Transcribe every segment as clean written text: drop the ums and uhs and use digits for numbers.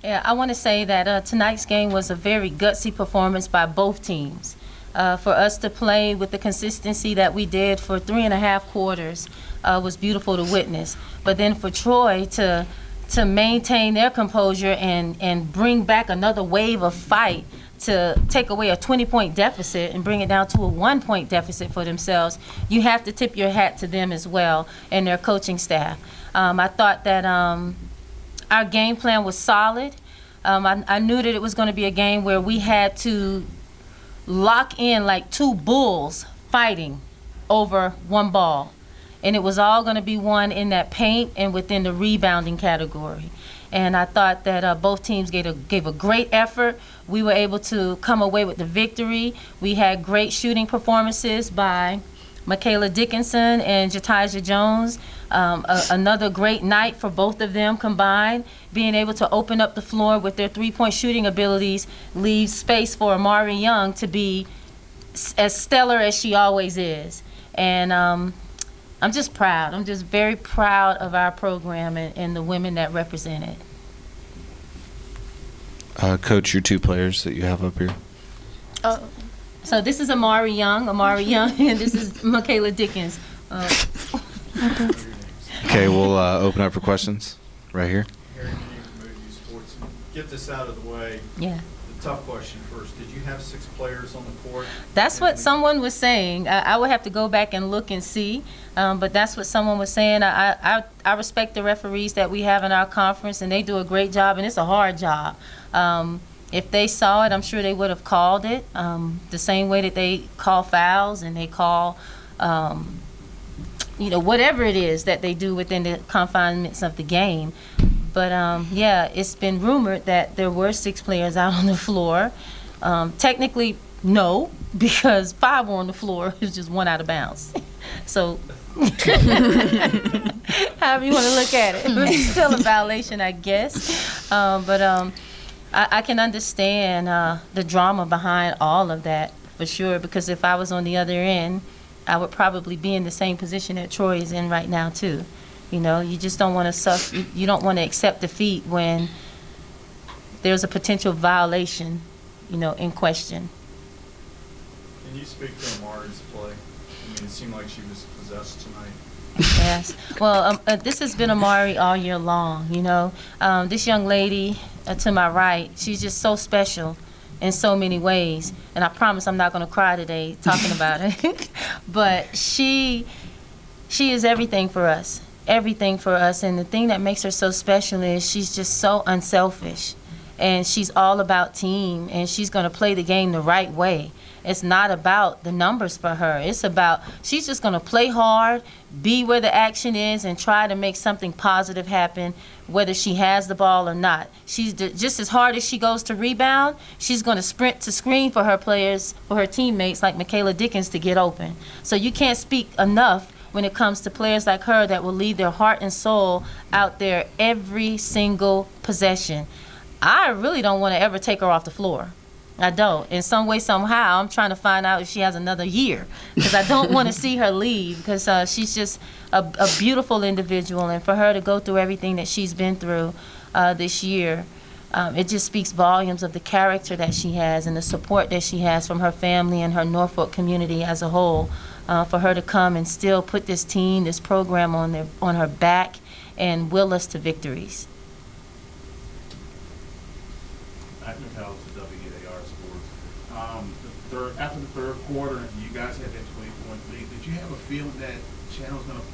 Yeah, I want to say that tonight's game was a very gutsy performance by both teams. For us to play with the consistency that we did for 3.5 quarters was beautiful to witness. But then for Troy to maintain their composure and bring back another wave of fight to take away a 20-point deficit and bring it down to a 1-point deficit for themselves, you have to tip your hat to them as well and their coaching staff. I thought that our game plan was solid. I knew that it was going to be a game where we had to lock in like two bulls fighting over one ball. And it was all going to be won in that paint and within the rebounding category. And I thought that both teams gave a great effort. We were able to come away with the victory. We had great shooting performances by Michaela Dickinson and Jatijah Jones. Another great night for both of them combined. Being able to open up the floor with their three-point shooting abilities leaves space for Amari Young to be as stellar as she always is. And I'm just proud. I'm just very proud of our program and the women that represent it. Coach, your two players that you have up here. So this is Amari Young, and this is Michaela Dickens. Okay, we'll open up for questions right here. Harry Meeting from Moody Sports. Get this out of the way. Yeah. The tough question first. Did you have 6 players on the court? That's what someone was saying. I would have to go back and look and see, but that's what someone was saying. I respect the referees that we have in our conference, and they do a great job, and it's a hard job. If they saw it, I'm sure they would have called it the same way that they call fouls and they call, whatever it is that they do within the confinements of the game. But, yeah, it's been rumored that there were 6 players out on the floor. Technically, no, because 5 were on the floor. It was just 1 out of bounds. So however you want to look at it. It's still a violation, I guess. I can understand the drama behind all of that for sure, because if I was on the other end, I would probably be in the same position that Troy is in right now too. You just don't want to suffer. You don't want to accept defeat when there's a potential violation, in question. Can you speak to Amari's play? It seemed like she was possessed tonight. Yes. Well, this has been Amari all year long, This young lady to my right, she's just so special in so many ways. And I promise I'm not going to cry today talking about it. But she is everything for us. Everything for us. And the thing that makes her so special is she's just so unselfish. And she's all about team. And she's going to play the game the right way. It's not about the numbers for her. It's about she's just going to play hard, be where the action is, and try to make something positive happen, whether she has the ball or not. She's just as hard as she goes to rebound, she's going to sprint to screen for her players, for her teammates like Michaela Dickens to get open. So you can't speak enough when it comes to players like her that will leave their heart and soul out there every single possession. I really don't want to ever take her off the floor. I don't. In some way, somehow, I'm trying to find out if she has another year, because I don't want to see her leave, because she's just a beautiful individual, and for her to go through everything that she's been through this year, it just speaks volumes of the character that she has and the support that she has from her family and her Norfolk community as a whole. For her to come and still put this team, this program on her back and will us to victories. After the third quarter, you guys had that 20-point lead. Did you have a feeling that Channel's going to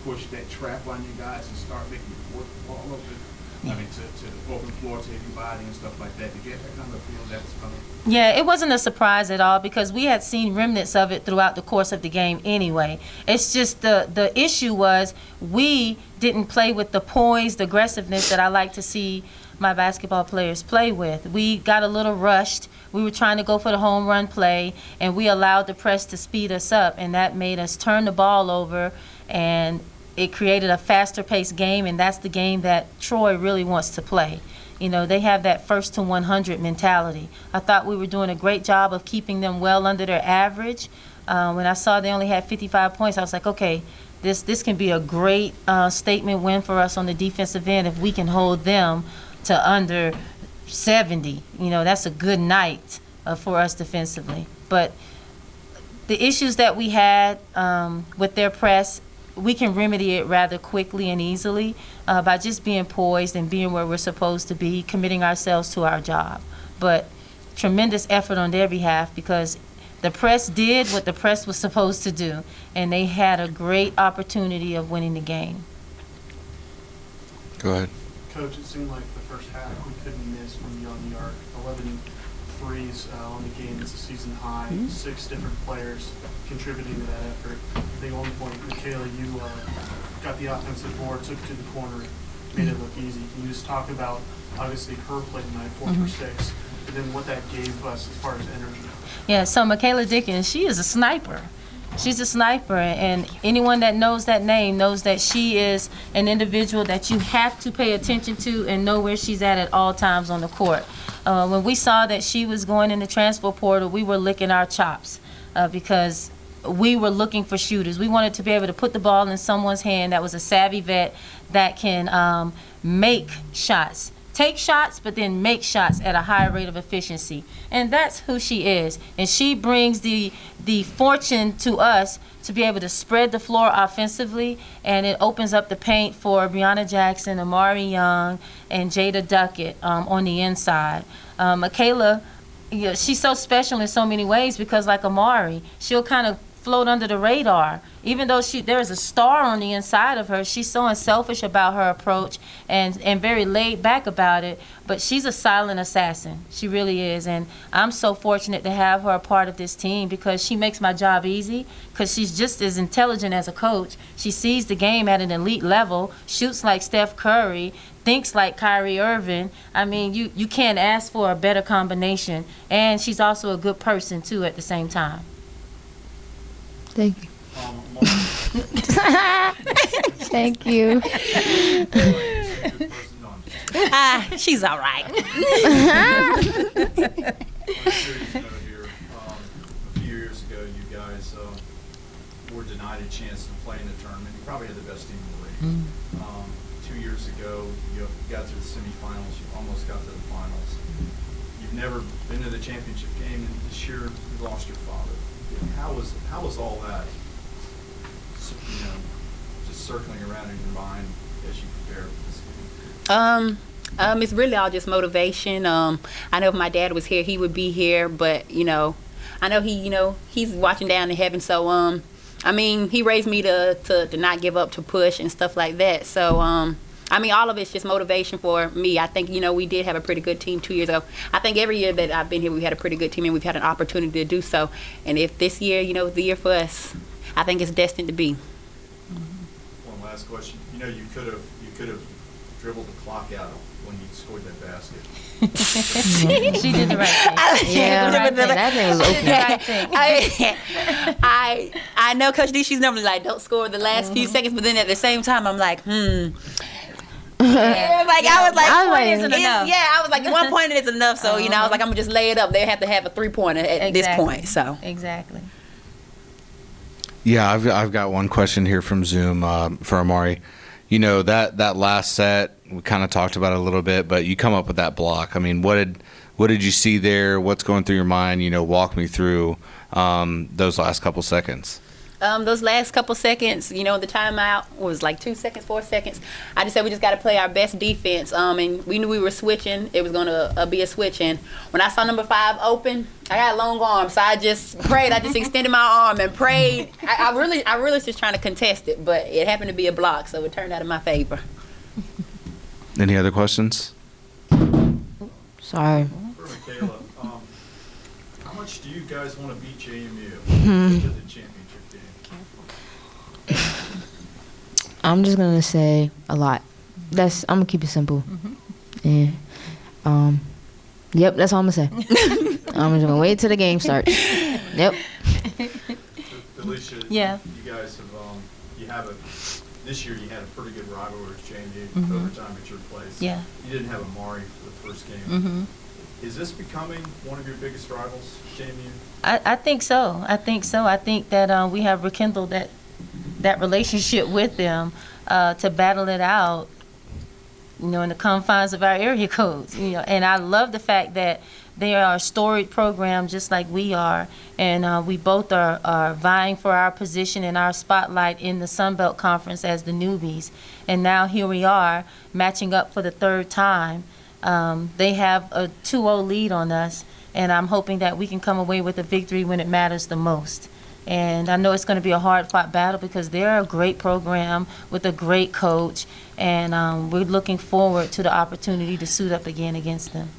push that trap on you guys and start making you work the ball open? I mean, to open floor to everybody and stuff like that. Did you have that kind of feeling that was coming? Yeah, it wasn't a surprise at all, because we had seen remnants of it throughout the course of the game anyway. It's just the issue was we didn't play with the poised aggressiveness that I like to see my basketball players play with. We got a little rushed. We were trying to go for the home run play, and we allowed the press to speed us up, and that made us turn the ball over, and it created a faster-paced game, and that's the game that Troy really wants to play. They have that first to 100 mentality. I thought we were doing a great job of keeping them well under their average. When I saw they only had 55 points, I was like, okay, this can be a great statement win for us on the defensive end if we can hold them to under 70. You know, that's a good night for us defensively. But the issues that we had with their press, we can remedy it rather quickly and easily by just being poised and being where we're supposed to be, committing ourselves to our job. But tremendous effort on their behalf, because the press did what the press was supposed to do, and they had a great opportunity of winning the game. Go ahead. Coach, it seemed like the first half we couldn't miss from beyond the arc. 11 threes on the game. It's a season high. 6 different players contributing to that effort. I think at one point, Michaela, you got the offensive board, took it to the corner, made it look easy. Can you just talk about, obviously, her play tonight, 4 for 6, and then what that gave us as far as energy? Yeah, so Michaela Dickens, she is a sniper. She's a sniper, and anyone that knows that name knows that she is an individual that you have to pay attention to and know where she's at all times on the court. When we saw that she was going in the transfer portal, we were licking our chops because we were looking for shooters. We wanted to be able to put the ball in someone's hand that was a savvy vet that can make shots. Take shots, but then make shots at a high rate of efficiency. And that's who she is. And she brings the fortune to us to be able to spread the floor offensively, and it opens up the paint for Breonna Jackson, Amari Young, and Jada Duckett on the inside. Michaela, you know, she's so special in so many ways because, like Amari, she'll kind of float under the radar. Even though there is a star on the inside of her, she's so unselfish about her approach and very laid back about it. But she's a silent assassin. She really is. And I'm so fortunate to have her a part of this team because she makes my job easy because she's just as intelligent as a coach. She sees the game at an elite level, shoots like Steph Curry, thinks like Kyrie Irving. I mean, you can't ask for a better combination. And she's also a good person, too, at the same time. Thank you. Thank you. She's all right. On a serious note here, a few years ago, you guys were denied a chance to play in the tournament. You probably had the best team in the league. 2 years ago, you got to the semifinals. You almost got to the finals. You've never been to the championship game, and this year you lost your father. How was all that, you know, just circling around in your mind as you prepare for this game? It's really all just motivation. I know if my dad was here, he would be here, but you know, I know he's watching down in heaven. So I mean, he raised me to not give up, to push and stuff like that. So I mean, all of it's just motivation for me. I think, we did have a pretty good team 2 years ago. I think every year that I've been here, we've had a pretty good team, and we've had an opportunity to do so. And if this year, is the year for us, I think it's destined to be. One last question. You could have dribbled the clock out when you scored that basket. She did the right thing. Yeah, Right thing. that thing was open. Right thing. I know Coach D, she's normally like, don't score the last few seconds, but then at the same time, I'm like, Yeah, like I was like, I was like, isn't enough. yeah, I was like, 1 point is enough. So I was like, I'm gonna just lay it up. They have to have a 3-pointer at this point. So Exactly. Yeah, I've got one question here from Zoom for Amari. That last set, we kind of talked about it a little bit, but you come up with that block. I mean, what did you see there? What's going through your mind? Walk me through those last couple seconds. Those last couple seconds, the timeout was like 2 seconds, 4 seconds. I just said we just got to play our best defense. And we knew we were switching. It was going to be a switch. And when I saw number 5 open, I got long arms, so I just prayed. I just extended my arm and prayed. I really was just trying to contest it, but it happened to be a block, so it turned out in my favor. Any other questions? Sorry. For Michaela, how much do you guys want to beat JMU to the championship game? I'm just gonna say a lot. I'm gonna keep it simple. Yeah. Yep, that's all I'm gonna say. I'm just gonna wait till the game starts. Yep. Alicia, Yeah. you guys this year you had a pretty good rivalry with JMU overtime at your place. Yeah. You didn't have Amari for the first game. Is this becoming one of your biggest rivals, JMU? I think so. I think that we have rekindled that relationship with them to battle it out in the confines of our area codes, and I love the fact that they are a storied program just like we are, and we both are vying for our position and our spotlight in the Sun Belt Conference as the newbies. And now here we are matching up for the third time. They have a 2-0 lead on us, and I'm hoping that we can come away with a victory when it matters the most. And I know it's going to be a hard-fought battle because they're a great program with a great coach, and we're looking forward to the opportunity to suit up again against them.